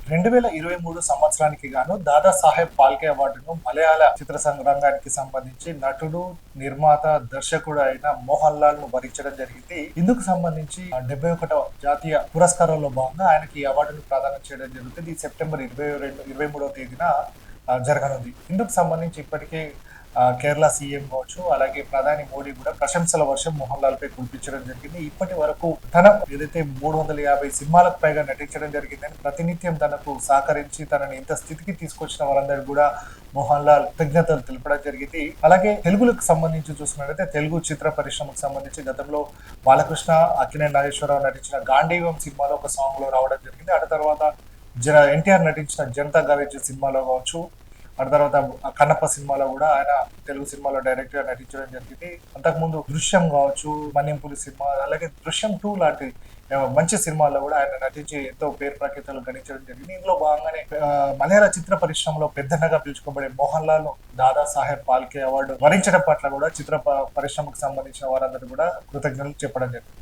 2023 సంవత్సరానికి గాను దాదా సాహెబ్ ఫాల్కే అవార్డును మలయాళ చిత్ర రంగానికి సంబంధించి నటుడు, నిర్మాత, దర్శకుడు అయిన మోహన్ లాల్ ను భరించడం జరిగింది. ఇందుకు సంబంధించి 71వ జాతీయ పురస్కారంలో భాగంగా ఆయనకి ఈ అవార్డును ప్రదానం చేయడం జరుగుతుంది. ఈ సెప్టెంబర్ 23వ తేదీన జరగనుంది. ఇందుకు సంబంధించి ఇప్పటికే కేరళ సీఎం కావచ్చు, అలాగే ప్రధాని మోడీ కూడా ప్రశంసల వర్షం మోహన్ లాల్ పై కురిపించడం జరిగింది. ఇప్పటి వరకు తన ఏదైతే 350 సినిమాలకు పైగా నటించడం జరిగిందని, ప్రతినిత్యం తనకు సహకరించి తనని ఇంత స్థితికి తీసుకొచ్చిన వారందరూ కూడా మోహన్ లాల్ కృతజ్ఞతలు తెలపడం జరిగింది. అలాగే తెలుగులకు సంబంధించి చూసుకున్నట్లయితే తెలుగు చిత్ర పరిశ్రమకు సంబంధించి గతంలో బాలకృష్ణ, అక్కినేని నాగేశ్వరరావు నటించిన గాంధీవం సినిమాలో ఒక సాంగ్ లో రావడం జరిగింది. ఆ తర్వాత ఎన్టీఆర్ నటించిన జనతా గ్యారేజ్ సినిమాలో కావచ్చు, ఆ తర్వాత కన్నప్ప సినిమాలో కూడా ఆయన తెలుగు సినిమాలో డైరెక్ట్ గా నటించడం జరిగింది. అంతకుముందు దృశ్యం కావచ్చు, మన్యంపురి సినిమా, అలాగే దృశ్యం 2 లాంటి మంచి సినిమాల్లో కూడా ఆయన నటించి ఎంతో పేరు ప్రఖ్యాతలు గణించడం జరిగింది. ఇందులో భాగంగానే మలయాళ చిత్ర పరిశ్రమలో పెద్దన్నగా పిలుచుకోబడే మోహన్ లాల్ దాదా సాహెబ్ ఫాల్కే అవార్డు వరించడం పట్ల కూడా చిత్ర పరిశ్రమకు సంబంధించిన వారందరూ కూడా కృతజ్ఞతలు చెప్పడం జరిగింది.